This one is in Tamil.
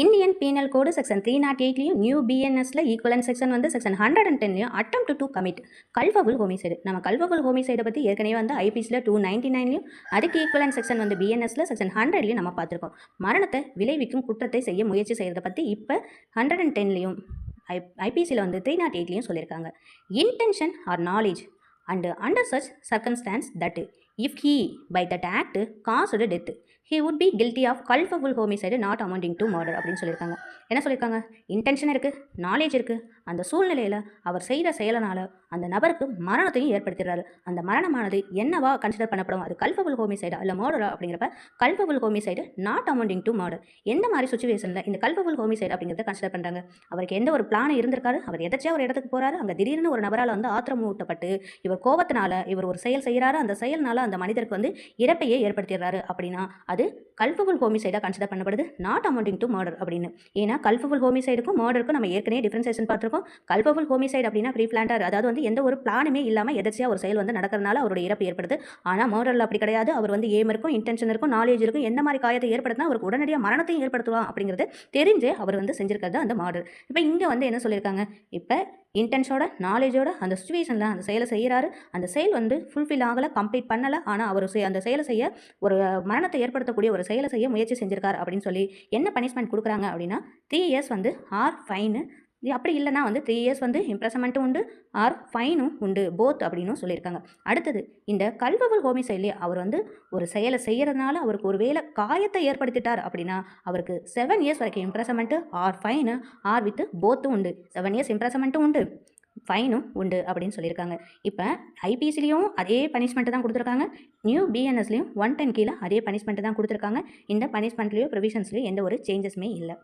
இந்தியன் பீனல் கோடு செக்ஷன் 308லையும் நியூ பிஎன்எஸ்ல ஈக்குவலன்ட் செக்ஷன் வந்து செக்ஷன் 110லையும் attempt to commit culpable homicide. நம்ம கல்பபுல் ஹோமிசைடை பற்றி ஏற்கனவே வந்து ஐபிசியில் 299லையும் அதுக்கு ஈக்குவலன்ட் செக்ஷன் வந்து பிஎன்எஸ்ல செக்ஷன் 100லையும் நம்ம பார்த்துருக்கோம். மரணத்தை விளைவிக்கும் குற்றத்தை செய்ய முயற்சி செய்கிறத பற்றி இப்போ 110லையும் ஐபிசியில் வந்து 308லையும் சொல்லியிருக்காங்க. Intention or knowledge and under such circumstance that if he by that act caused death he would be guilty of culpable homicide not amounting to murder அப்படின்னு சொல்லியிருக்காங்க. என்ன சொல்லியிருக்காங்க? இன்டென்ஷன் இருக்குது, நாலேஜ் இருக்குது, அந்த சூழ்நிலையில் அவர் செய்கிற செயலனால் அந்த நபருக்கு மரணத்தையும் ஏற்படுத்துகிறாரு. அந்த மரணமானது என்னவா கன்சிடர் பண்ணப்படும்? அது கல்பபிள் ஹோமிசைடா இல்லை மர்டரா அப்படிங்கிறப்ப culpable homicide not amounting to murder. எந்த மாதிரி சுச்சுவேஷனில் இந்த கல்பபிள் ஹோமிசைடு அப்படிங்கிறத கன்சிடர் பண்ணுறாங்க? அவருக்கு எந்த ஒரு பிளான் இருந்திருக்காரு, அவர் எதாச்சியா ஒரு இடத்துக்கு போகிறாரு, அங்கே திடீர்னு ஒரு நபரால் வந்து ஆத்திரம் ஊட்டப்பட்டு இவர் கோபத்தினால இவர் ஒரு செயல் செய்கிறாரு, அந்த செயல்னால அந்த மனிதருக்கு வந்து இறப்பையே ஏற்படுத்திடுறாரு அப்படின்னா அது கல்பபிள் ஹோமிசைடாக கன்சிடர் பண்ணப்படுது, நாட் அமௌண்டிங் டு மர்டர் அப்படின்னு. ஏன்னா கல்பபிள் ஹோமிசைடுக்கும் மர்டருக்கும் நம்ம ஏற்கனவே டிஃபரன்சேஷன் பார்த்துருக்கோம். கல்பபிள் ஹோமிசைடு அப்படின்னா ப்ரீ பிளான்டர், அதாவது வந்து எந்த ஒரு பிளானுமே இல்லாமல் எதாச்சியா ஒரு செயல் வந்து நடக்கிறதுனால அவருடைய இறப்பு ஏற்படுது. ஆனால் மர்டரில் அப்படி கிடையாது. அவர் வந்து ஏம் இருக்கும், இன்டென்ஷன் இருக்கும், நாலேஜ் இருக்கும், எந்த மாதிரி காயத்தை ஏற்படுத்தினா அவருக்கு உடனடியாக மரணத்தையும் ஏற்படுத்தலாம் அப்படிங்கிறது தெரிஞ்சு அவர் வந்து செஞ்சிருக்கிறது அந்த மர்டர். இப்போ இங்கே வந்து என்ன சொல்லியிருக்காங்க? இப்போ இன்டென்ஷனோட நாலேஜோட அந்த சுச்சுவேஷனில் அந்த செயலை செய்கிறாரு, அந்த செயல் வந்து ஃபுல்ஃபில் ஆகலை, கம்ப்ளீட் பண்ணலை, ஆனால் அவர் அந்த செயலை செய்ய ஒரு மரணத்தை ஏற்படுத்தக்கூடிய ஒரு செயலை செய்ய முயற்சி செஞ்சிருக்கார் அப்படின்னு சொல்லி என்ன பனிஷ்மெண்ட் கொடுக்குறாங்க அப்படின்னா 3 years வந்து ஆர் ஃபைனு, அப்படி இல்லைனா வந்து 3 years வந்து இம்ப்ரெசன்மெண்ட்டும் உண்டு, ஆர் ஃபைனும் உண்டு, போத் அப்படின்னு சொல்லியிருக்காங்க. அடுத்தது இந்த கல்பபிள் ஹோமிசைட்லேயே அவர் வந்து ஒரு செயலை செய்கிறதுனால அவருக்கு ஒரு வேளை காயத்தை ஏற்படுத்திட்டார் அப்படின்னா அவருக்கு 7 years வரைக்கும் imprisonment R fine R with போத்தும் உண்டு. 7 years இம்ப்ரெசன்மெண்ட்டும் உண்டு, ஃபைனும் உண்டு அப்படின்னு சொல்லியிருக்காங்க. இப்போ ஐபிசிலையும் அதே பனிஷ்மெண்ட்டு தான் கொடுத்துருக்காங்க, நியூ பிஎன்எஸ்லையும் 110 கீழே அதே பனிஷ்மெண்ட்டு தான் கொடுத்துருக்காங்க. இந்த பனிஷ்மெண்ட்லேயோ ப்ரொவிஷன்ஸ்லேயும் எந்த ஒரு சேஞ்சஸுமே இல்லை.